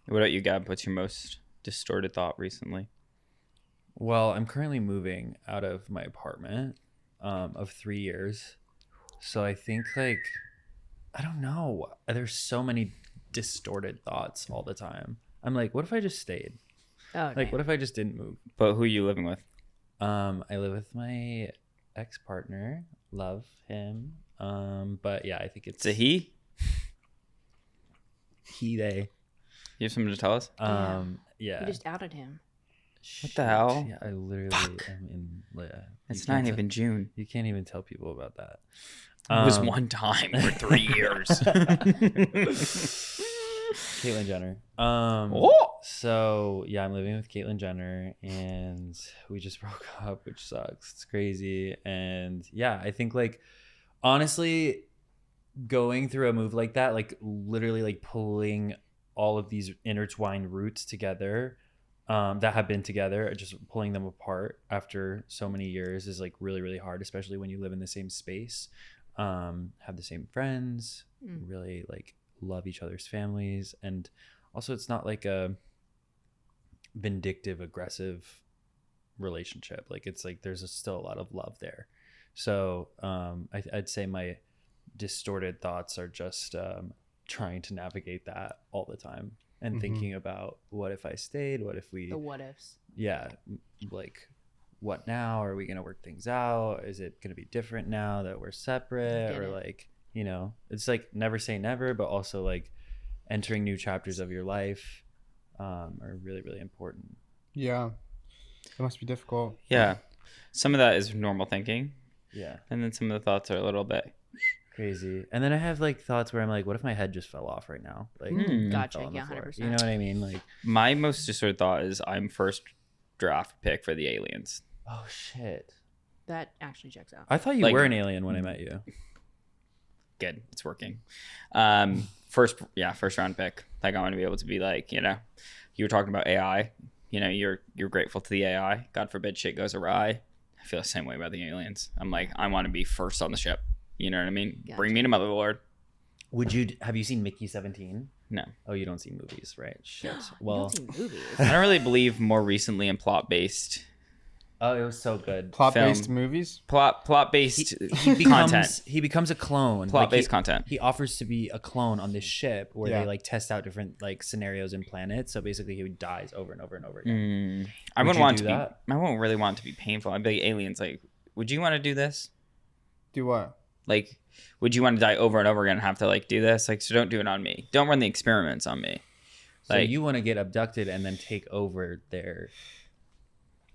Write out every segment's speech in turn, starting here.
What about you, Gab? What's your most distorted thought recently? Well, I'm currently moving out of my apartment of 3 years. So I think like, I don't know. There's so many distorted thoughts all the time. I'm like, what if I just stayed? Oh, Like, what if I just didn't move? But who are you living with? I live with my ex-partner. Love him. But yeah, I think it's a he? He, they. You have something to tell us? Yeah. You just outed him. What the hell? Yeah, I literally am in. It's not even June. You can't even tell people about that. It was one time for 3 years. Caitlyn Jenner. So yeah, I'm living with Caitlyn Jenner, and we just broke up, which sucks. It's crazy, and yeah, I think like honestly, going through a move like that, like literally like pulling all of these intertwined roots together, that have been together, just pulling them apart after so many years is like really, really hard, especially when you live in the same space, have the same friends, really like love each other's families, and also it's not like a vindictive, aggressive relationship. Like it's like there's still a lot of love there. So I'd say my distorted thoughts are just trying to navigate that all the time and thinking about what if I stayed, what if we, the what ifs. Yeah, like what now? Are we gonna work things out? Is it gonna be different now that we're separate? Or like, you know, it's like never say never, but also like entering new chapters of your life are really, really important. Yeah, it must be difficult. Yeah, some of that is normal thinking. Yeah, and then some of the thoughts are a little bit crazy. And then I have like thoughts where I'm like, what if my head just fell off right now? Like, gotcha. Yeah, 100%. You know what I mean? Like, my most distorted thought is I'm first draft pick for the aliens. Oh shit, that actually checks out. I thought you were an alien when I met you. Good, it's working. First round pick. Like I want to be able to be like, you know, you were talking about AI. You know, you're grateful to the AI. God forbid shit goes awry. I feel the same way about the aliens. I'm like, I want to be first on the ship. You know what I mean? Gotcha. Bring me to Motherlord. Have you seen Mickey 17? No. Oh, you don't see movies, right? Shit. Well, you don't see movies. I don't really believe more recently in plot-based. Oh, it was so good. Plot-based movies? Plot-based content. He becomes a clone. Plot-based content. He offers to be a clone on this ship where they like test out different like scenarios and planets. So basically he dies over and over and over again. I wouldn't really want it to be painful. I'd be like, aliens, like, would you want to do this? Do what? Like, would you want to die over and over again and have to like do this? Like, so don't do it on me. Don't run the experiments on me. So you want to get abducted and then take over there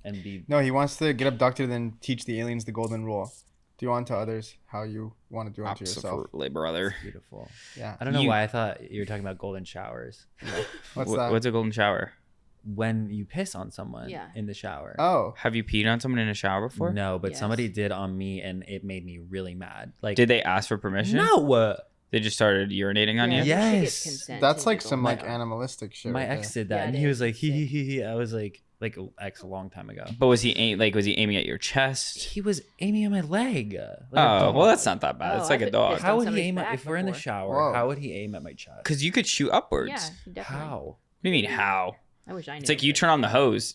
and be... No, he wants to get abducted and then teach the aliens the golden rule. Do unto others how you want to do unto yourself. Absolutely, brother. That's beautiful. Yeah. I don't know why I thought you were talking about golden showers. What's that? What's a golden shower? When you piss on someone in the shower. Oh. Have you peed on someone in a shower before? No, but somebody did on me and it made me really mad. Like, did they ask for permission? No. They just started urinating on you? Yes. That's like some like animalistic shit. My ex did that and he was like, he. I was like ex a long time ago. But was he aiming at your chest? He was aiming at my leg. Well, that's not that bad. It's like a dog. How would he aim if we're in the shower? Whoa. How would he aim at my chest? Because you could shoot upwards. Yeah, definitely. How? What do you mean how? I wish I knew. It's like you turn on the hose,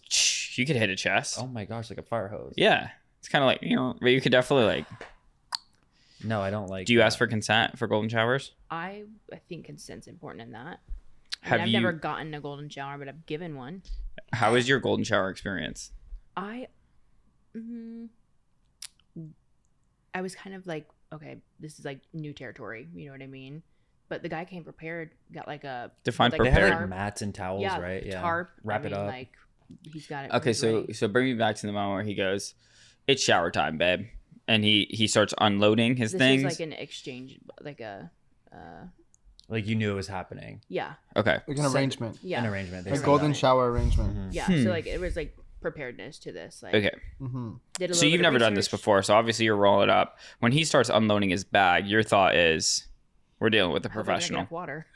you could hit a chest. Oh my gosh, like a fire hose. Yeah, it's kind of like, you know, but you could definitely like. No, I don't like. Do you ask for consent for golden showers? I think consent's important in that. I've never gotten a golden shower, but I've given one. How was your golden shower experience? I was kind of like, okay, this is like new territory. You know what I mean? But the guy came prepared, got like a... Define like prepared. They had like mats and towels, right? Yeah. Tarp. Wrap it up. Like, he's got it. Okay, so bring me back to the moment where he goes, it's shower time, babe. And he starts unloading his things. This was like an exchange, like a... like you knew it was happening. Yeah. Okay. Like an arrangement. Yeah. An arrangement. A golden shower arrangement. Mm-hmm. Yeah, so like it was like preparedness to this. Like, okay. Mm-hmm. So you've never done this before, so obviously you're rolling it up. When he starts unloading his bag, your thought is... We're dealing with a professional. Water.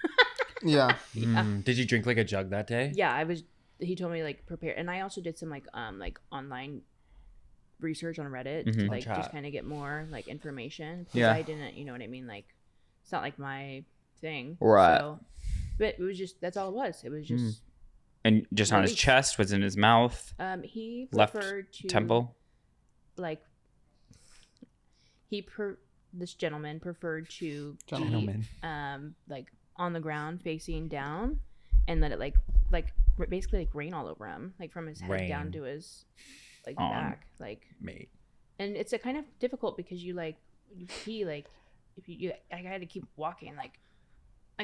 Yeah. Did you drink like a jug that day? Yeah, he told me like prepare, and I also did some like online research on Reddit to like just kind of get more like information. Yeah. I didn't, you know what I mean? Like, it's not like my thing. Right. So But it was just that's all it was. It was just And just on his release. chest, was in his mouth, he left preferred to temple. like this gentleman preferred to Gentleman. be like on the ground facing down and let it basically like rain all over him, like from his head down Rain. to his like back, like Mate. and it's a kind of difficult because you pee like if you I had to keep walking like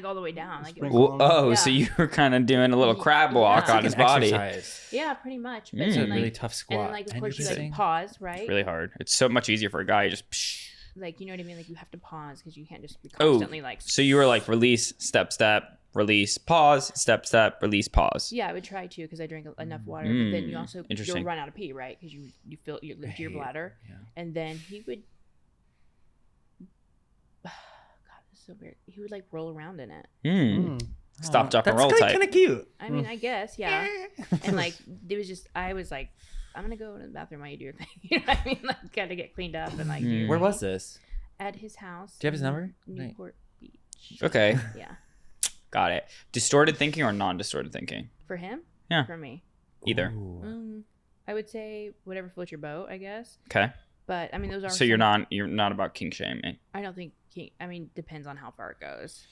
all the way down like it was, Sprinkle. Oh, Yeah. so you were kind of doing a little crab walk Yeah. on his It's an body. exercise. yeah, pretty much. But It's a then, really like, tough and squat. then like of And course you you're like sitting- pause, right? It's really hard. It's so much easier for a guy. You just. Psh. Like you know what I mean? Like you have to pause because you can't just be Oh, constantly like. So you were like release, step, release, pause, step, release, pause. Yeah, I would try to because I drink enough water. But then you also Interesting. you'll run out of pee, right? Because you feel you lift your bladder, Yeah. and then he would. God, this is so weird. He would like roll around in it. Stop, duck, and That's roll type. kind of cute. I mean, I guess, yeah. And like it was just, I was like, I'm gonna go to the bathroom while you do your thing. You know what I mean? Like, gotta get cleaned up and like. do your Where thing. was this? At his house. Do you have his in number? Newport Beach. Okay, Yeah. got it. Distorted thinking or non-distorted thinking? For him? Yeah. For me. Either. Ooh. I would say whatever floats your boat, I guess. Okay. But I mean, those are. So you're not about kink shaming. I don't think. I mean, depends on how far it goes.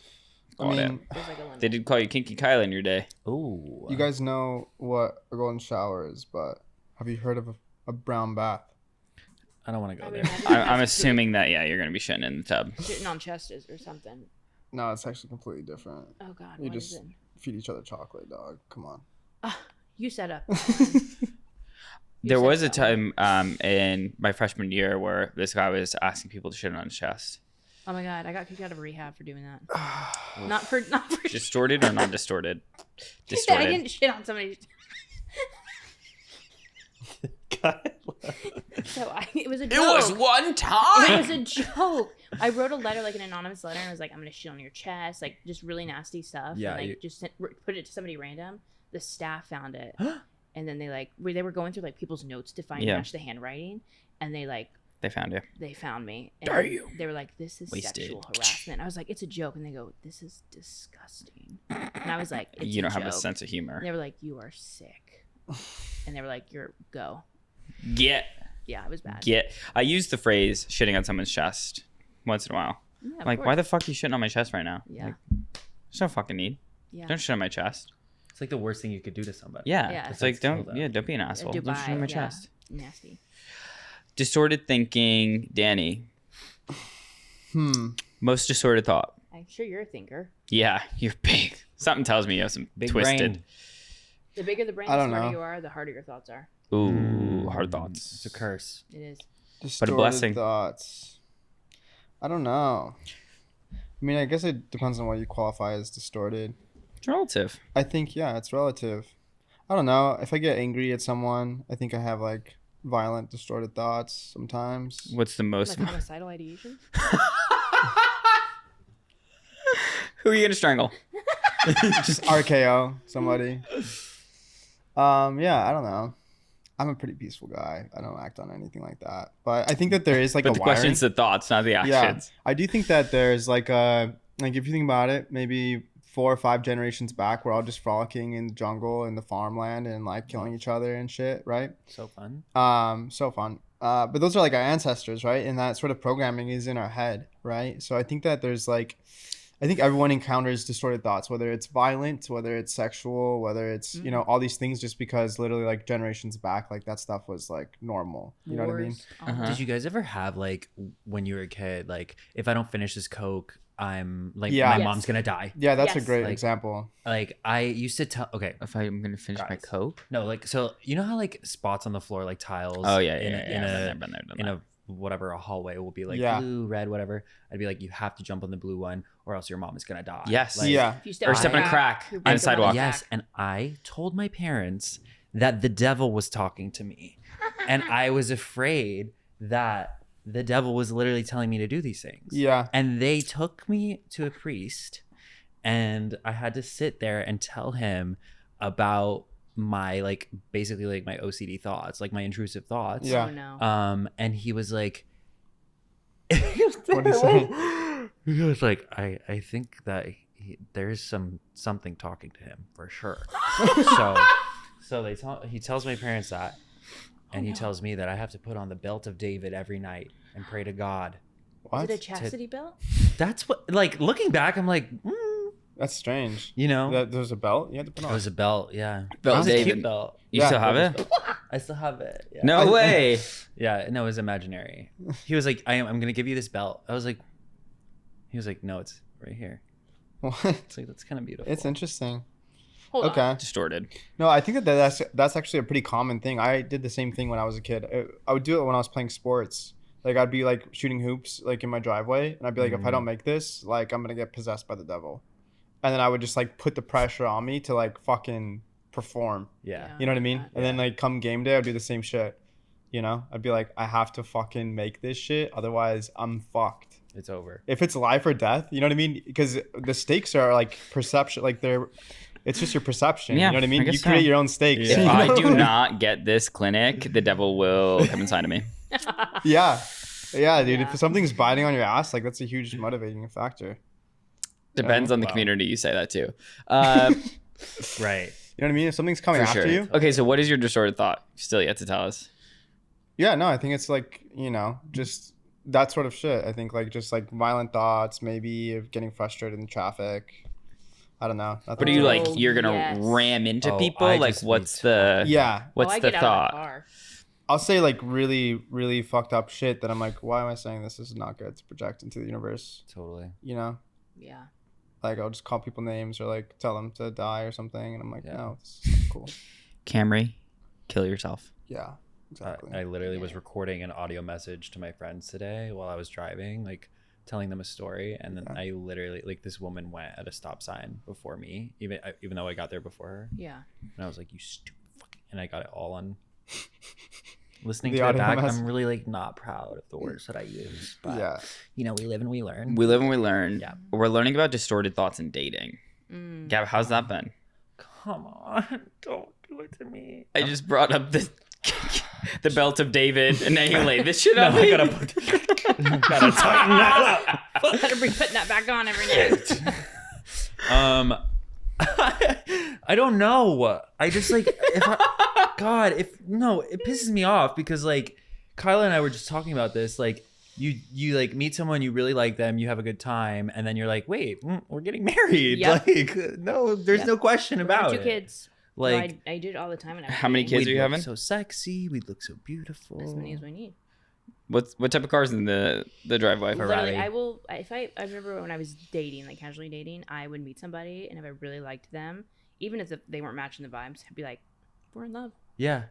I Got it. mean, There's like a limit. They did call you Kinky Kyle in your day. Ooh. you guys know what a golden shower is, but have you heard of a brown bath? I don't want to go I there. mean, I'm assuming that you're gonna be shitting in the tub. Sitting on chests or something. No, it's actually completely different. Oh God, You what is just it? feed each other chocolate, dog. Come on. You set up. There said was a so. time in my freshman year where this guy was asking people to shit on his chest. Oh my God, I got kicked out of rehab for doing that. not for. Distorted or non-distorted? I Distorted. didn't shit on somebody. So it was a joke. one It time. was a joke. I wrote a letter, like an anonymous letter, and I was like, "I'm gonna shit on your chest," like just really nasty stuff. Yeah, and, like just put it to somebody random. The staff found it, and then they were going through like people's notes to find Yeah. match the handwriting, and They found you. they found me. And Dare you. They were like, "This is Wasted. sexual harassment." I was like, "It's a joke," and they go, "This is disgusting," and I was like, it's You don't have a joke. sense of humor. And they were like, "You are sick," and they were like, "You're go." Get. Yeah, it was bad. I use the phrase shitting on someone's chest once in a while. Yeah, of Like, course. why the fuck are you shitting on my chest right now? Yeah. Like, there's no fucking need. Yeah. Don't shit on my chest. It's like the worst thing you could do to somebody. Yeah. Yeah. It's like, That's don't be an asshole. Don't shit on my Dubai, yeah. chest. Nasty. Distorted thinking, Danny. Most distorted thought. I'm sure you're a thinker. Yeah, you're big. Something tells me you have some Big twisted. brain. The bigger the brain, I the don't smarter know. you are, the harder your thoughts are. Ooh, hard thoughts. It's a curse. It is. Distorted blessing. thoughts. I don't know. I mean, I guess it depends on what you qualify as distorted. It's relative. I think, yeah, it's relative. I don't know. If I get angry at someone, I think I have like violent, distorted thoughts sometimes. What's the most? Like homicidal ideation. Who are you gonna strangle? Just RKO somebody. Yeah, I don't know. I'm a pretty peaceful guy. I don't act on anything like that. But I think that there is like But a the wiring. question's the thoughts, not the Yeah, actions. I do think that there's like if you think about it, maybe 4 or 5 generations back, we're all just frolicking in the jungle and the farmland and like killing each other and shit, right? So fun. So fun. But those are like our ancestors, right? And that sort of programming is in our head, right? So I think that there's like, I think everyone encounters distorted thoughts, whether it's violent, whether it's sexual, whether it's, you know, all these things, just because literally like generations back, like that stuff was like normal. You know what I mean? Wars, all Uh-huh. that. Did you guys ever have like when you were a kid, like if I don't finish this Coke, I'm like Yeah. my Yes. mom's gonna die. Yeah, that's a Yes. great Like- example. Like I used to tell. Okay, If I'm gonna finish my Guys. Coke. no, like so you know how like spots on the floor, like tiles. Oh yeah, in yeah, a, yeah. in a Been there, done in that. a whatever a hallway will be like Yeah. blue, red, whatever. I'd be like, you have to jump on the blue one, or else your mom is gonna die. Yes. Like, Yeah. If you Or step in a crack you on break the sidewalk. Yes, back. and I told my parents that the devil was talking to me, and I was afraid that the devil was literally telling me to do these things. Yeah. And they took me to a priest, and I had to sit there and tell him about my like basically like my OCD thoughts, like my intrusive thoughts. Yeah. Oh no. And he was like, What'd he say? he was like, I think that there's something talking to him for sure. So he tells my parents that, and he tells me that I have to put on the belt of David every night and pray to God. What? Is it a chastity belt? That's what, like, looking back, I'm like, That's strange. you know, That there's a belt you had to put on. it was a belt, yeah. Belt It was a David. cute belt. You Yeah, still have it? I still have it. Yeah. No way. Yeah, no, it was imaginary. He was like, I'm gonna give you this belt. I was like, he was like, no, it's right here. What? It's like, that's kind of beautiful. It's interesting. Hold Okay. on. Distorted. No, I think that's actually a pretty common thing. I did the same thing when I was a kid. I would do it when I was playing sports. Like I'd be like shooting hoops like in my driveway, and I'd be like, if I don't make this, like I'm gonna get possessed by the devil. And then I would just like put the pressure on me to like fucking perform. Yeah. You know what I mean? Yeah. And then like come game day, I'd do the same shit. You know, I'd be like, I have to fucking make this shit, otherwise I'm fucked. It's over. If it's life or death, you know what I mean? Because the stakes are like perception, like it's just your perception. Yeah, You know what I mean? I guess You create so. your own stakes. If you know? I do not get this clinic, the devil will come inside of me. Yeah, dude. Yeah. If something's biting on your ass, like that's a huge motivating factor. Depends on the Wow. community you say that to. Right. You know what I mean? If something's coming For after sure. you. Okay, so what is your distorted thought? Still yet to tell us. Yeah, no, I think it's like, you know, just that sort of shit. I think like just like violent thoughts, maybe of getting frustrated in traffic. I don't know. What are you like? Oh, You're gonna yes. ram into Oh, people? I Like, just what's need the Yeah. what's I the get out of thought? the car. I'll say like really, really fucked up shit that I'm like, why am I saying this? This is not good to project into the universe. Totally. You know? Yeah. Like I'll just call people names or like tell them to die or something. And I'm like, Yeah. no, this is not cool. Camry, kill yourself. Yeah, exactly. I literally was Yeah. recording an audio message to my friends today while I was driving, like telling them a story, and then Yeah. I literally, like, this woman went at a stop sign before me, even though I got there before her, Yeah. and I was like, "You stupid fucking," and I got it all on. Listening The to it audio back, mess. I'm really like not proud of the words that I use, but Yeah. you know, we live and we learn. We live and we learn. Yeah. We're learning about distorted thoughts in dating. Mm. Gab, how's that been? Come on, don't do it to me. I just brought up the the belt of David, and now you lay this shit No, on I me. gotta gotta tighten that up. Better be putting that back on every night. I don't know. I just like it pisses me off because like Kyla and I were just talking about this. Like you like meet someone, you really like them, you have a good time, and then you're like, wait, we're getting married. Yep. Like no, there's Yep. no question about Two it. kids. Like I did it all the time. And How many kids we'd are you look having? so sexy, we'd look so beautiful. As many as we need. What type of cars in the driveway? Ferrari. Literally, I will. I remember when I was dating, like casually dating, I would meet somebody, and if I really liked them, even if they weren't matching the vibes, I'd be like, "We're in love." Yeah.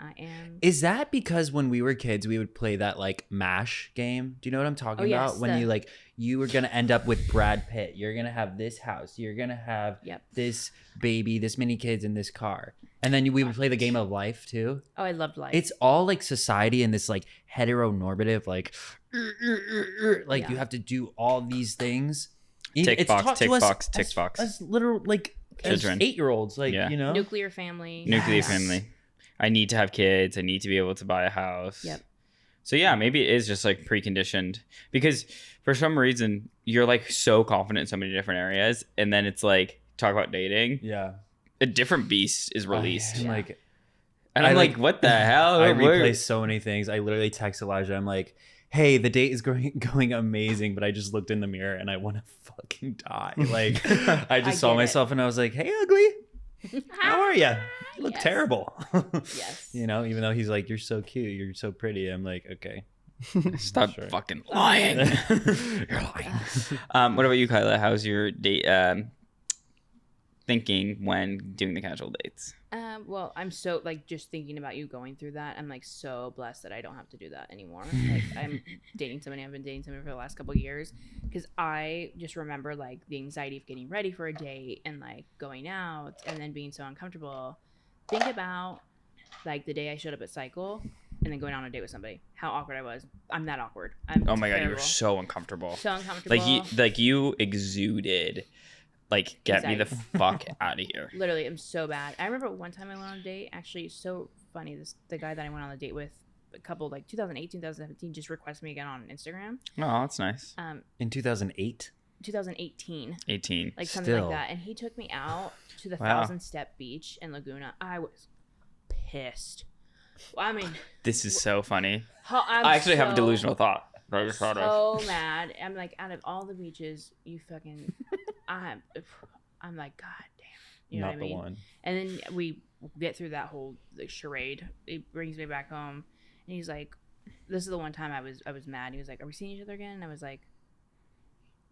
I am. Is that because when we were kids, we would play that like MASH game? Do you know what I'm talking Oh, yes, about? When you were going to end up with Brad Pitt. You're going to have this house. You're going to have Yep. this baby, this many kids in this car. And then we would play the game of life too. Oh, I loved life. It's all like society and this like heteronormative, like Yeah. you have to do all these things. Tick It's box, taught tick to us box, tick as- box. As literal like Children. as 8-year-olds, like Yeah. you know. nuclear family. Nuclear Yes. family. I need to have kids. I need to be able to buy a house. Yep. So yeah, maybe it is just like preconditioned because for some reason you're like so confident in so many different areas, and then it's like talk about dating, Yeah. a different beast is released, I'm Yeah. like and I'm I, like, like- what the hell? I Where- replay so many things. I literally text Elijah. I'm like, hey, the date is going amazing, but I just looked in the mirror and I want to fucking die. Like, I just saw get it. myself and I was like, hey, ugly, how are you? You look Yes. terrible. Yes. You know, even though he's like, you're so cute, you're so pretty. I'm like, okay. Stop Sure. fucking lying. You're lying. What about you, Kyla? How's your date thinking when doing the casual dates? Well, I'm so like just thinking about you going through that. I'm like so blessed that I don't have to do that anymore. Like I'm dating somebody. I've been dating somebody for the last couple of years because I just remember like the anxiety of getting ready for a date and like going out and then being so uncomfortable. Think about like the day I showed up at Cycle and then going on a date with somebody. How awkward I was. I'm that awkward. I'm Oh my god, you were terrible. so uncomfortable. So uncomfortable. Like you exuded. Like, get me the Anxiety. fuck out of here. Literally, I'm so bad. I remember one time I went on a date. Actually, so funny. The guy that I went on a date with, a couple like 2008, 2017, just requested me again on Instagram. Oh, that's nice. In 2008? 2018. 18. Like something Still. like that. And he took me out to the Wow. 1,000-step beach in Laguna. I was pissed. I mean, This is so funny. I'm I actually have a so- delusional thought that I just thought of. So mad. I'm like, out of all the beaches, you fucking, I'm like, God damn. You know Not what I mean? the one. And then we get through that whole like, charade. It brings me back home, and he's like, "This is the one time I was mad." He was like, "Are we seeing each other again?" And I was like,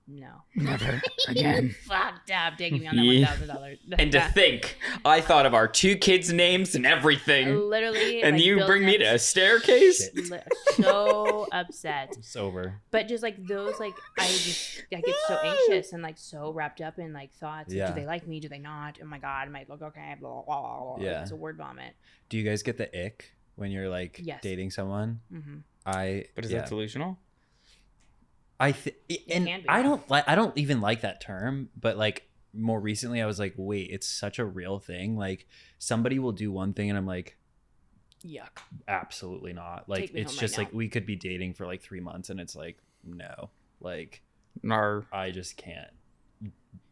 "No, Never again. fucked up, taking me on that Yeah. $1,000." And to think, I thought of our 2 kids' names and everything. Literally, And like, you bring me to building a staircase? Shit. so upset. Sober. But just like those, like I get so anxious and like so wrapped up in like thoughts. Yeah. Do they like me? Do they not? Oh my god, am I look okay? Blah, blah, blah, blah. Yeah. It's a word vomit. Do you guys get the ick when you're like Yes. dating someone? Mm-hmm. But is that delusional? And can be. I don't even like that term, but like more recently I was like, wait, it's such a real thing. Like somebody will do one thing and I'm like, Yuck. absolutely not. Like Take me it's home just right like we could be dating for like 3 months and it's like, no. Like Nar. I just can't.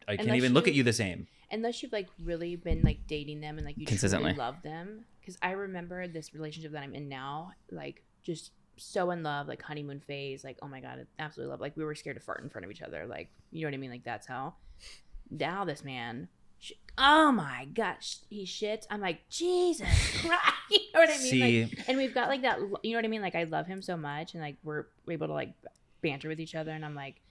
I can't Unless even look you- at you the same. Unless you've like really been like dating them and like you Consistently. truly love them. Because I remember this relationship that I'm in now, like just so in love, like honeymoon phase, like oh my god, absolutely love. Like we were scared to fart in front of each other, like you know what I mean. Like that's how. Now this man, oh my gosh, he shits. I'm like Jesus Christ, you know what I mean? See, Like, and we've got like that, you know what I mean? Like I love him so much, and like we're able to like banter with each other, and I'm like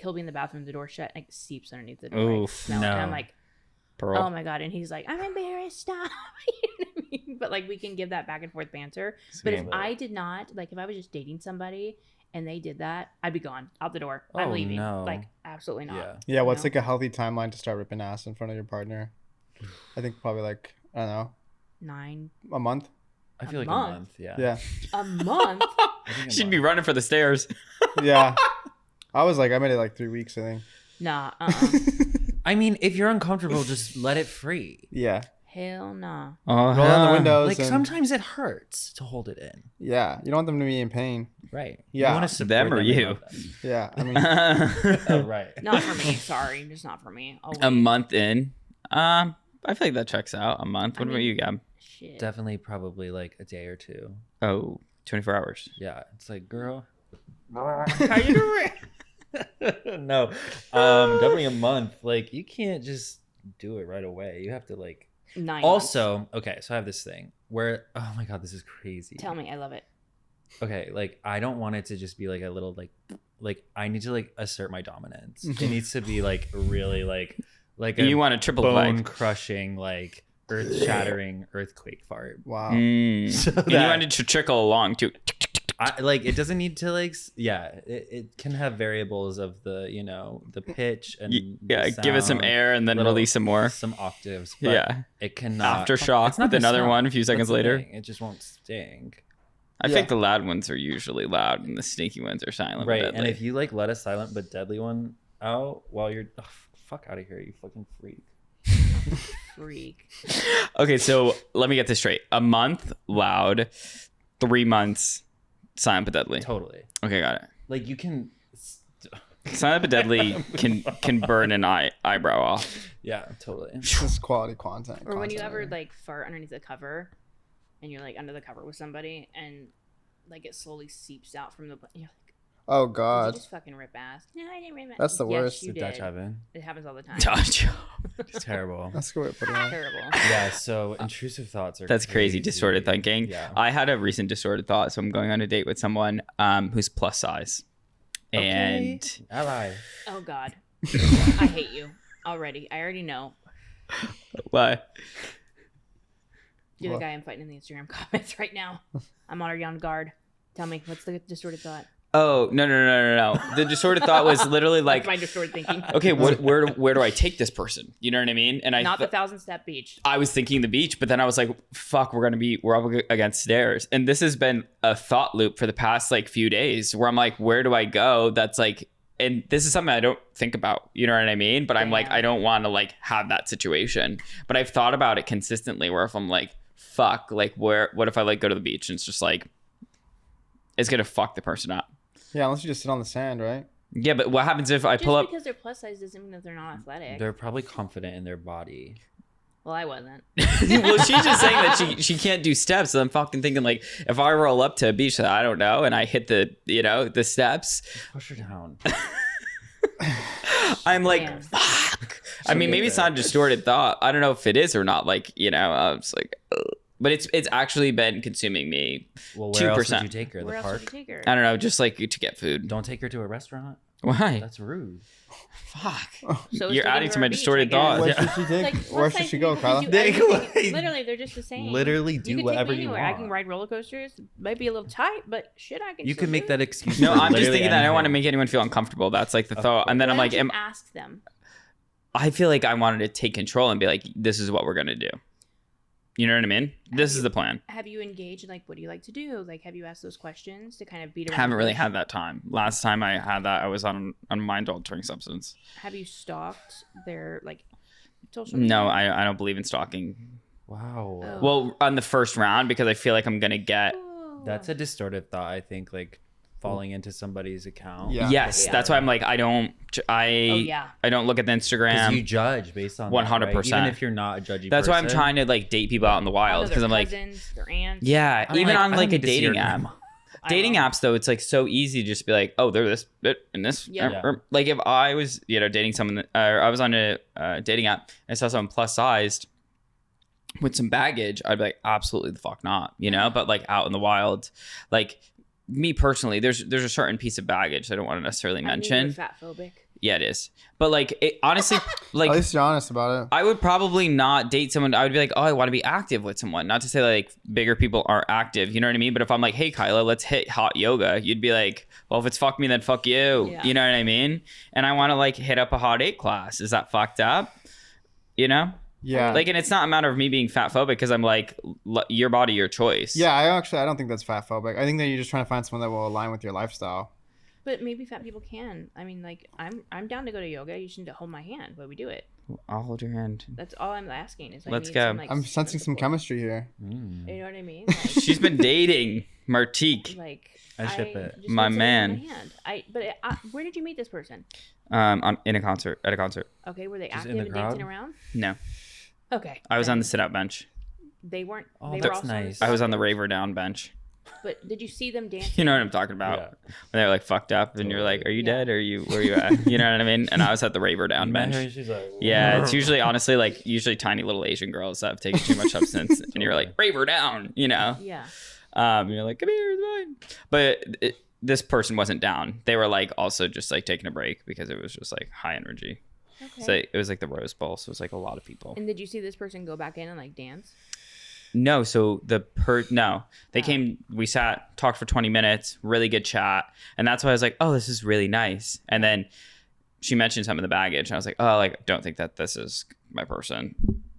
he'll be in the bathroom, the door shut, like seeps underneath the door. Oof, smell it, and I'm no. like. Pearl. Oh my god! And he's like, "I'm embarrassed. Stop." You know what I mean? But like, we can give that back and forth banter. But if Sweet. I did not, like, if I was just dating somebody and they did that, I'd be gone out the door. I'm Oh, leaving. no. Like, absolutely not. Yeah. Yeah, what's No. like a healthy timeline to start ripping ass in front of your partner? I think probably like, I don't know, 9 a month. I feel like month? a month. Yeah. Yeah. a month. I think a She'd be month. running for the stairs. Yeah. I made it like 3 weeks, I think. Nah. I mean, if you're uncomfortable, just let it free. Yeah. Hell nah. Oh, Roll down the windows. Like and- sometimes it hurts to hold it in. Yeah. You don't want them to be in pain. Right. Yeah. You want to support Them or and you? love them. Yeah. I mean, Oh, right. Not for me. Sorry, just not for me. Oh, A month in. I feel like that checks out. A month. What I about mean- you, Gab? Shit. Definitely probably like a day or two. Oh, 24 hours. Yeah. It's like, girl. How you doing? No. Definitely a month. Like you can't just do it right away. You have to like 9 also, okay, so I have this thing where oh my god, this is crazy. months. Tell me, I love it. Okay, like I don't want it to just be like a little like I need to like assert my dominance. It needs to be like really like a You want a triple bone flag. crushing like earth shattering earthquake fart. wow. So And you that- want it to trickle along too. like it doesn't need to like it can have variables of the the pitch and Yeah, the give it some sound, air and then little- release some more. some octaves, but Yeah. it cannot Aftershock it's not with gonna another stop. one a few seconds That's the later. thing. It just won't sting. I Yeah. think the loud ones are usually loud and the sneaky ones are silent. Right, but and deadly. if you like let a silent but deadly one out while you're fuck out of here, you fucking freak. Freak. Okay, so let me get this straight. A month loud, 3 months silent but deadly. Totally. Okay, got it. Like you can Silent but deadly can burn an eyebrow off. yeah, totally. This is quality content. Or when you ever content. like fart underneath the cover, and you're like under the cover with somebody, and like it slowly seeps out from the. You're like, Oh did God. you just fucking rip ass? No, I didn't rip ass. That's the Yes, worst. you The Dutch did. oven. It happens all the time. Dodge. It's terrible. That's a good way to put it on. Terrible. Yeah, so intrusive thoughts are That's crazy. Distorted thinking. Yeah. I had a recent distorted thought. So I'm going on a date with someone who's plus size. And ally. Oh God, I hate you already. I already know. what? You're What? the guy I'm fighting in the Instagram comments right now. I'm already on guard. Tell me, what's the distorted thought? Oh, no. The distorted thought was literally like, That's my distorted thinking. okay, where do I take this person? You know what I mean? And Not the 1,000-step beach. I was thinking the beach, but then I was like, fuck, we're up against stairs. And this has been a thought loop for the past like few days where I'm like, where do I go? That's like, and this is something I don't think about, you know what I mean? But I'm like, Damn. I don't want to like have that situation. But I've thought about it consistently where if I'm like, fuck, like what if I like go to the beach and it's just like, it's going to fuck the person up. Yeah, unless you just sit on the sand, right? Yeah, but what happens if I Just pull up? because they're plus size doesn't mean that they're not athletic. They're probably confident in their body. Well, I wasn't. Well, she's just saying that she can't do steps. So I'm fucking thinking like, if I roll up to a beach that I don't know and I hit the steps, Push her down. I'm like, Damn. fuck. I mean, maybe it's not a distorted thought. I don't know if it is or not. Like, I was like, ugh. But it's actually been consuming me. Well, where else 2%. would you take her? The Where else park? would you take her? I don't know, just like to get food. Don't take her to a restaurant. Why? That's rude. Fuck. So You're taking adding her to my a beach, distorted I guess. thought. Where Yeah. should she take? Like, Where plus should size she go, people Carla? can do everything. Like, Literally, they're just the same. Literally do you can whatever take me you anywhere. I want. can ride roller coasters. Might be a little tight, but shit, I can. You still can make do that it. excuse. No, for I'm just literally thinking that I don't want to anything. make anyone feel uncomfortable. That's like the Of thought. And then Why I'm don't like, you ask them. I feel like I wanted to take control and be like, this is what we're going to do. You know what I mean? This is the plan. Have you engaged? Like, what do you like to do? Like, have you asked those questions to kind of beat around? Haven't the really bush? had that time. Last time I had that, I was on a mind altering substance. Have you stalked their like social media? No, I don't believe in stalking. Wow. Oh. Well, on the first round, because I feel like I'm going to get. Oh. That's a distorted thought, I think, like falling into somebody's account. Yeah. Yes, Yeah. that's why I'm like, I don't yeah. look at the Because you Instagram. judge based on 100%. that, right? Even if you're not a judgy That's why I'm person. trying to like date people out in the wild Although because their I'm like, cousins, their aunts. yeah, I don't even like- on I like don't a need to see your dating app. grandma. I Dating will. apps though, it's like so easy to just be like, oh, they're this and this. Yeah. Like if I was dating someone, or I was on a dating app and I saw someone plus sized with some baggage, I'd be like, absolutely the fuck not, But like out in the wild, like me personally, there's a certain piece of baggage I don't want to necessarily I mean, mention. you're fat phobic. Yeah, it is. But like it, honestly, like At least you're honest about it. I would probably not date someone. I would be like, oh, I want to be active with someone. Not to say like bigger people aren't active. You know what I mean? But if I'm like, hey, Kyla, let's hit hot yoga, you'd be like, well, if it's fuck me, then fuck you. Yeah. You know what I mean? And I want to like hit up a hot 8 class. Is that fucked up? Yeah. Like, and it's not a matter of me being fat phobic because I'm like, your body, your choice. Yeah, I don't think that's fat phobic. I think that you're just trying to find someone that will align with your lifestyle. But maybe fat people can. I mean, like, I'm down to go to yoga. You just need to hold my hand while we do it. I'll hold your hand. That's all I'm asking. Is I Let's need go. Some, like, I'm sensing some support. chemistry here. Mm. You know what I mean? Like, She's been dating Martique. like I ship it. just My need someone to hold man. my hand. Where did you meet this person? At a concert. Okay, were they Just in active the and dancing crowd? around? No, Okay. I was then on the sit out bench. They weren't. Oh, they that's were also nice. I was on the bench? raver down bench. But did you see them dancing? You know what I'm talking about? Yeah. When they're like fucked up and you're like, are you Yeah. dead? Or where you at? You know what I mean? And I was at the raver down You met her bench. and she's like, Yeah, it's usually honestly like usually tiny little Asian girls that have taken too much substance and you're like, raver down, Yeah. you're like, come here, it's fine. But this person wasn't down. They were like also just like taking a break because it was just like high energy. Okay. So it was like the Rose Bowl. So it was like a lot of people. And did you see this person go back in and like dance? No, so they Oh. came, we sat, talked for 20 minutes, really good chat. And that's why I was like, oh, this is really nice. And then she mentioned some of the baggage. And I was like, oh, like, don't think that this is my person.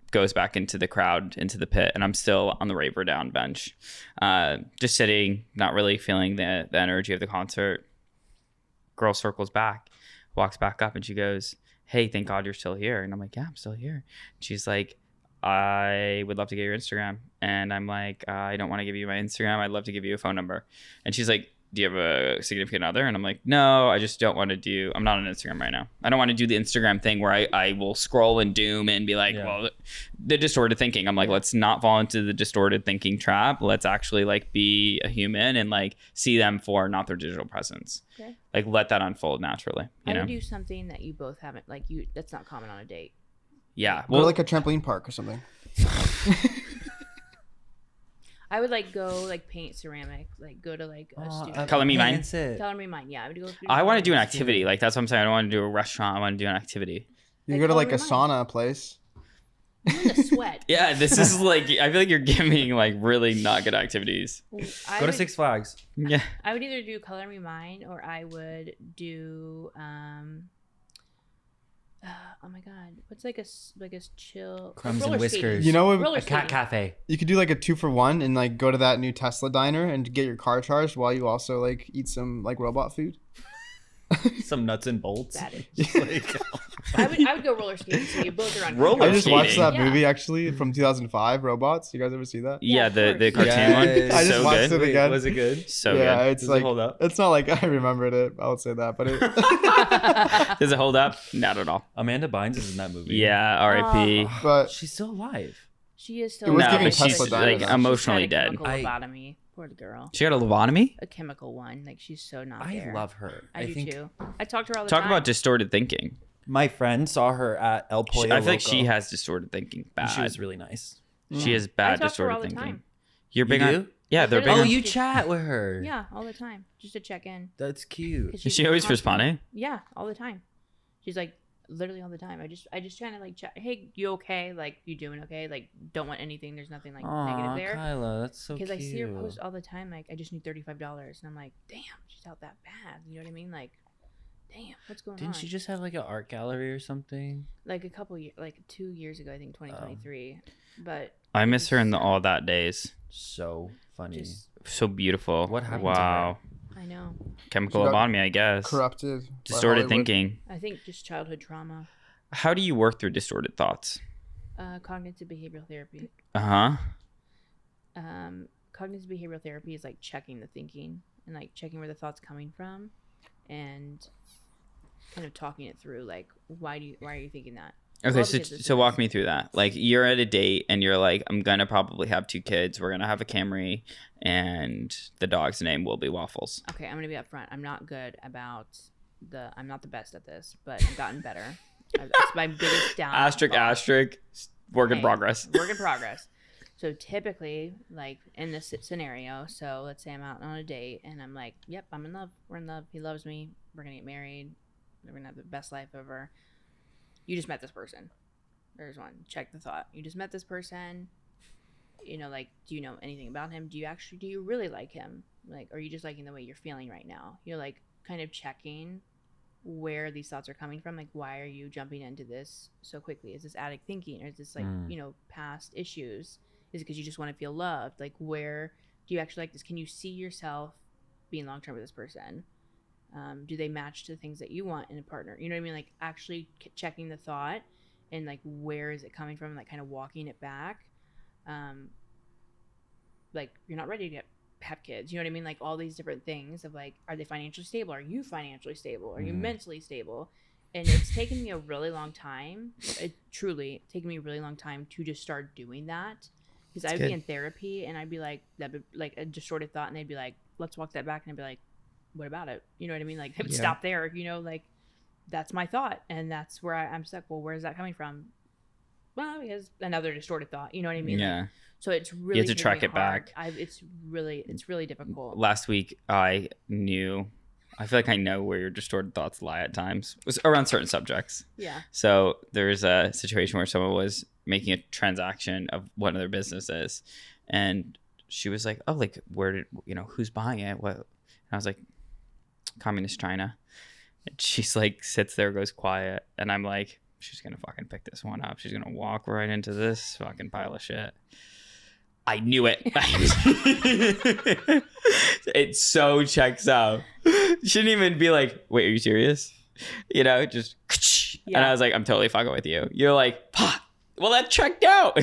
Goes back into the crowd, into the pit. And I'm still on the raver down bench, just sitting, not really feeling the energy of the concert. Girl circles back, walks back up and she goes, hey, thank God you're still here. And I'm like, yeah, I'm still here. She's like, I would love to get your Instagram. And I'm like, I don't want to give you my Instagram. I'd love to give you a phone number. And she's like, do you have a significant other? And I'm like, no, I just don't want to do, I'm not on Instagram right now. I don't want to do the Instagram thing where I will scroll and doom and be like, Yeah. well, the distorted thinking. I'm like, let's not fall into the distorted thinking trap. Let's actually like be a human and like see them for not their digital presence. Okay. Like let that unfold naturally, I you know? would do something that you both haven't like you. That's not common on a date. Yeah. Or like a trampoline park or something. I would like go like paint ceramic, like go to like a studio. Color me mine. Color me mine. Yeah, I would go. I want to do an activity. Like that's what I'm saying. I don't want to do a restaurant. I want to do an activity. You Like go to like a color mine. sauna place. I'm in the sweat. Yeah, this is like I feel like you're giving like really not good activities. I Go to would- Six Flags. Yeah. I would either do color me mine or I would do oh my god, what's like a chill Crumbs roller and skating. Whiskers. You know what? Roller A cat skating. cafe. You could do like a 2-for-1 and like go to that new Tesla diner and get your car charged while you also like eat some like robot food. Some nuts and bolts. That is. Just like, I would go roller skating. So you both are on. Roller I just watched skating. that movie actually from 2005, Robots. You guys ever see that? Yeah, Yeah, of the course. cartoon one. Yes. I just So watched good. it again. Was it good? So yeah, good. it's Does like it hold up? it's not like I remembered it. I would say that, but it. Does it hold up? Not at all. Amanda Bynes is in that movie. Yeah, R.I.P. But She's still alive. She is still. It was No, giving but she's Tesla like dynamite. emotionally She's got a dead. chemical I- lobotomy. Poor girl. She got a lobotomy. A chemical one. Like she's so not I there. love her. I do think too. I talk to her all the Talk time. about distorted thinking. my friend saw her at El Pollo I feel like she Loco, has distorted thinking. and Bad. she was really nice. She has I bad talk to her all distorted the thinking. time. You're big You on. do? Yeah, they're big literally- Oh, on. you chat with her. Yeah, all the time, just to check in. That's cute. 'Cause Is she she's always constantly- responding? Yeah, all the time. She's like literally all the time. I just trying to like chat. Hey, you okay? Like you doing okay? Like don't want anything. There's nothing like negative Aw, there. Kyla, that's so cute. Because I see her post all the time. Like I just need $35, and I'm like, damn, she's out that bad. You know what I mean? Like, damn, what's going on? Didn't she just have like an art gallery or something? Like a couple years, like 2 years ago, I think 2023. But I miss her in the it's- all that days. So funny. Just So beautiful. What happened to her? Wow. I know. Chemical She got lobotomy, I guess. corrupted. by Distorted Hollywood. thinking. I think just childhood trauma, How do you work through distorted thoughts? cognitive behavioral therapy. Uh huh. Cognitive behavioral therapy is like checking the thinking and like checking where the thought's coming from, and kind of talking it through. Like, why are you thinking that? Okay, Well, so because it's so a- walk me through that. Like you're at a date and you're like, I'm gonna probably have 2 kids. We're gonna have a Camry, and the dog's name will be Waffles. Okay, I'm gonna be upfront. I'm not good about I'm not the best at this, but I've gotten better. That's my biggest downfall. Asterisk. Work in Hey, progress. Work in progress. So typically, like in this scenario, so let's say I'm out on a date and I'm like, yep, I'm in love. We're in love. He loves me. We're going to get married. We're going to have the best life ever. You just met this person. There's one. Check the thought. You just met this person. You know, like, do you know anything about him? Do you really like him? Like, are you just liking the way you're feeling right now? You're like kind of checking where these thoughts are coming from. Like, why are you jumping into this so quickly? Is this addict thinking, or is this like, past issues? Is it because you just want to feel loved? Like, where do you actually like this? Can you see yourself being long term with this person? Do they match to the things that you want in a partner? You know what I mean? Like, actually checking the thought and like, where is it coming from? Like, kind of walking it back. Like, you're not ready to have kids. You know what I mean? Like, all these different things of like, are they financially stable? Are you financially stable? Are you mentally stable? And it's taken me a really long time. Truly taken me a really long time to just start doing that. Because I'd be in therapy and I'd be like, that'd be like a distorted thought, and they'd be like, let's walk that back, and I'd be like, what about it? You know what I mean? Like, they would stop there. You know, like, that's my thought, and that's where I'm stuck. Well, where is that coming from? Well, because another distorted thought. You know what I mean? Yeah. Like, so it's really You have to taken track me it back. hard. It's really difficult. Last week, I feel like I know where your distorted thoughts lie at times. It was around certain subjects. Yeah. So there's a situation where someone was making a transaction of one of their businesses, and she was like, "Oh, like who's buying it? What?" And I was like, "Communist China." And she's like, sits there, goes quiet, and I'm like, "She's gonna fucking pick this one up. She's gonna walk right into this fucking pile of shit." I knew it. It so checks out. Shouldn't even be like, wait, are you serious? You know, just. Yeah. And I was like, I'm totally fucking with you. You're like, "Fuck. Well, that checked out."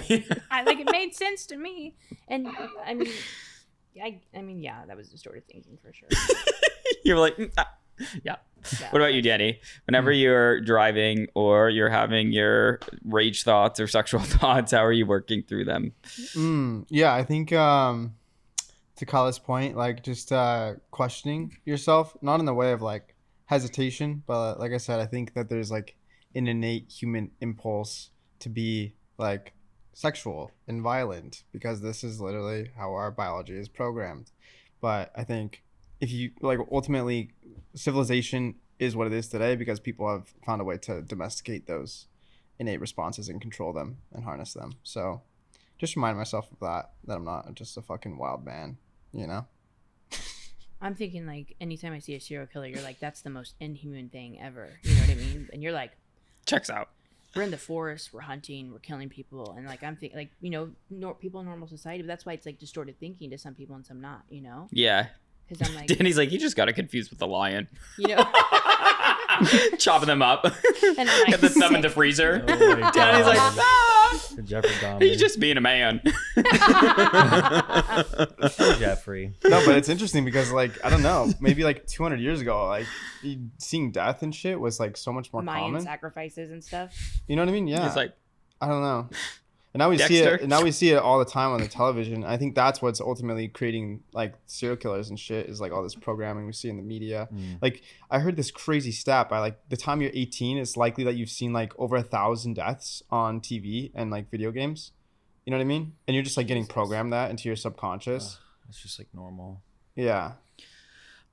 I like it made sense to me, and I mean, yeah, that was distorted thinking for sure. You're like, yeah. Yeah. What about you, Danny? Whenever you're driving or you're having your rage thoughts or sexual thoughts, how are you working through them? Yeah, I think to Kyla's point, like just questioning yourself, not in the way of like hesitation, but like I said, I think that there's like an innate human impulse to be like sexual and violent because this is literally how our biology is programmed. But I think if you like ultimately civilization is what it is today because people have found a way to domesticate those innate responses and control them and harness them. So just remind myself of that I'm not just a fucking wild man, you know? I'm thinking like anytime I see a serial killer, you're like, that's the most inhuman thing ever. You know what I mean? And you're like, Checks out. we're in the forest, we're hunting, we're killing people, and like I'm thinking like, you know, people in normal society, but that's why it's like distorted thinking to some people and some not, you know? Yeah. Because I'm like, Danny's like, you just got it confused with the lion. you know, Chopping them up. and I'm like, Got the thumb in the sick. freezer. Oh my Danny's like, God. ah! Jeffrey Dahmer. He's just being a man. Jeffrey. No, but it's interesting because like I don't know, maybe like 200 years ago, like seeing death and shit was like so much more Mayan common. sacrifices and stuff. You know what I mean? Yeah. He's like, I don't know. And now we see Dexter. it. And now we see it all the time on the television. I think that's what's ultimately creating like serial killers and shit. Is like all this programming we see in the media. Like I heard this crazy stat by like the time you're 18, it's likely that you've seen like over 1,000 deaths on TV and like video games. You know what I mean? And you're just like getting programmed that into your subconscious. It's just like normal. Yeah.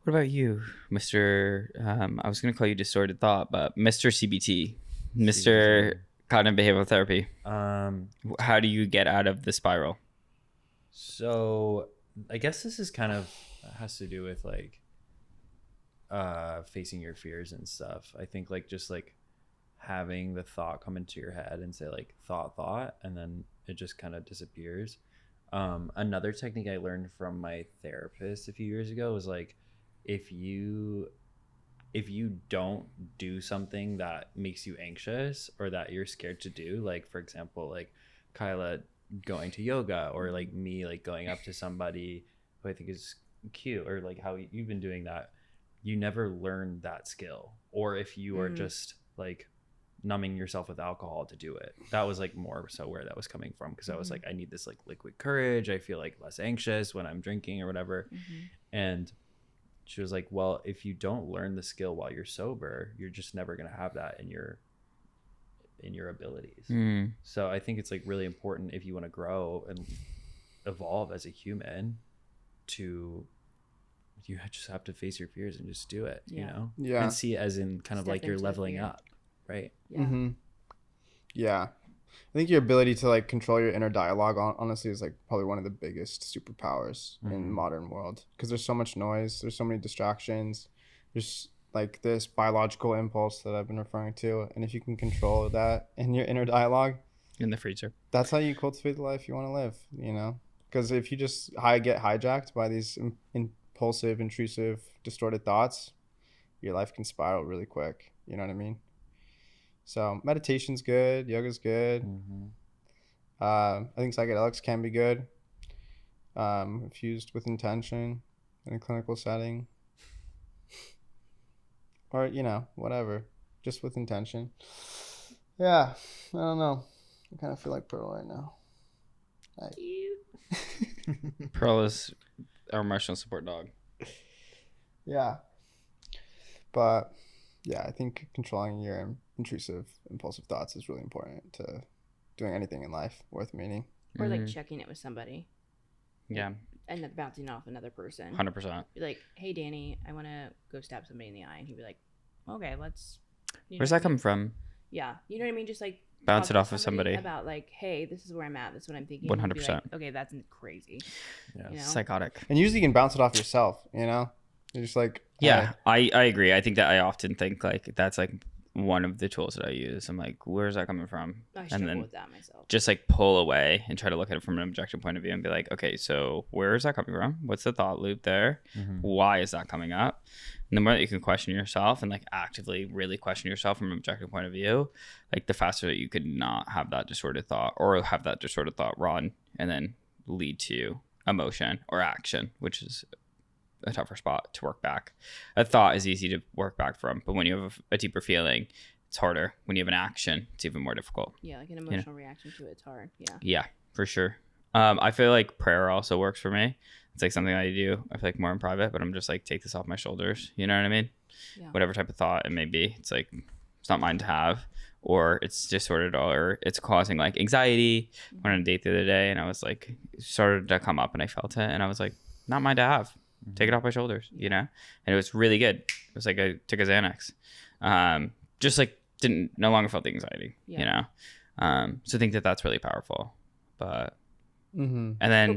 what about you, Mr. I was going to call you distorted thought, but Mr. CBT, Mr. Cognitive Behavioral Therapy. How do you get out of the spiral? So I guess this is kind of has to do with like facing your fears and stuff. I think like just like having the thought come into your head and say like thought, and then it just kind of disappears. Another technique I learned from my therapist a few years ago was like, if you don't do something that makes you anxious or that you're scared to do, like for example, like Kyla going to yoga, or like me like going up to somebody who I think is cute, or like how you've been doing that, you never learn that skill. Or if you are just like numbing yourself with alcohol to do it. That was like more so where that was coming from, because I was like, I need this like liquid courage, I feel like less anxious when I'm drinking or whatever. And she was like, well, if you don't learn the skill while you're sober, you're just never going to have that in your abilities. So I think it's like really important, if you want to grow and evolve as a human, you just have to face your fears and just do it, you know? Yeah. And see it as in kind of like you're leveling up, right? Yeah. Yeah. I think your ability to like control your inner dialogue honestly is like probably one of the biggest superpowers in the modern world, because there's so much noise, there's so many distractions, there's like this biological impulse that I've been referring to, and if you can control that in your inner dialogue In the freezer. that's how you cultivate the life you want to live, you know? Because if you just get hijacked by these impulsive, intrusive, distorted thoughts, your life can spiral really quick. You know what I mean? So meditation's good, yoga's good. I think psychedelics can be good if used with intention in a clinical setting, or you know, whatever, just with intention. Yeah, I don't know. I kind of feel like Pearl right now. Pearl is our emotional support dog. Yeah, but yeah, I think controlling your intrusive, impulsive thoughts is really important to doing anything in life worth meaning. Or like checking it with somebody. Yeah. And then bouncing off another person. 100%. Be like, hey, Danny, I want to go stab somebody in the eye. And he'd be like, okay, let's. Where's that come from? Yeah. You know what I mean? Just like Bounce talk it to off of somebody. About like, hey, this is where I'm at. This is what I'm thinking. 100%. Be like, okay, that's crazy. Yeah. You know? Psychotic. And usually you can bounce it off yourself, you know? You're just like, Yeah, I agree. I think that I often think like that's like one of the tools that I use. I'm like, where's that coming from? I And struggle then with that myself. just like pull away and try to look at it from an objective point of view and be like, okay, so where is that coming from? What's the thought loop there? Why is that coming up? And the more that you can question yourself and like actively really question yourself from an objective point of view, like the faster that you could not have that distorted thought, or have that distorted thought run and then lead to emotion or action, which is a tougher spot to work back. A thought is easy to work back from, but when you have a deeper feeling, it's harder. When you have an action, it's even more difficult. Yeah, like an emotional reaction to it, it's hard. Yeah. Yeah, for sure. I feel like prayer also works for me. It's like something I do, I feel like more in private, but I'm just like, take this off my shoulders. You know what I mean? Yeah. Whatever type of thought it may be, it's like, it's not mine to have, or it's disordered, or it's causing like anxiety. I went on a date the other day and I was like, it started to come up and I felt it and I was like, not mine to have. Take it off my shoulders, you know? And it was really good. It was like I took a Xanax. Just like no longer felt the anxiety, you know? So I think that that's really powerful. But, and then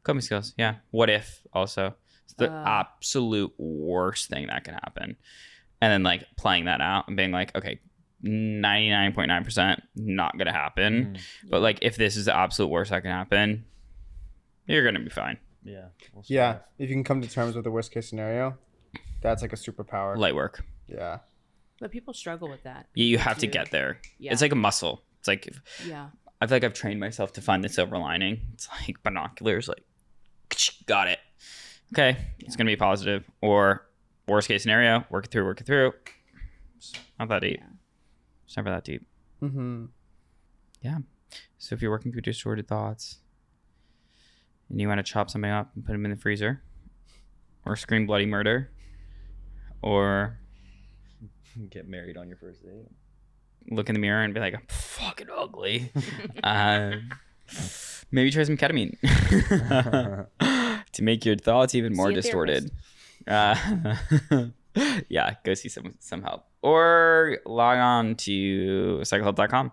coping skills. Yeah. What if also? It's the absolute worst thing that can happen. And then like playing that out and being like, okay, 99.9% not going to happen. But like, if this is the absolute worst that can happen, you're going to be fine. Yeah. We'll Yeah. strive. If you can come to terms with the worst case scenario, that's like a superpower. Light work. Yeah. But people struggle with that. You People have to do. get there. Yeah. It's like a muscle. It's like Yeah. I feel like I've trained myself to find the silver lining. It's like binoculars, like got it. Okay, it's gonna be positive. Or worst case scenario, work it through. It's not that deep. Yeah. It's never that deep. Mm-hmm. Yeah. So if you're working through distorted thoughts and you want to chop something up and put them in the freezer, or scream bloody murder, or Get married on your first date. look in the mirror and be like, I'm fucking ugly. Maybe try some ketamine to make your thoughts even more See a distorted. Yeah, go see some help. Or log on to psychehub.com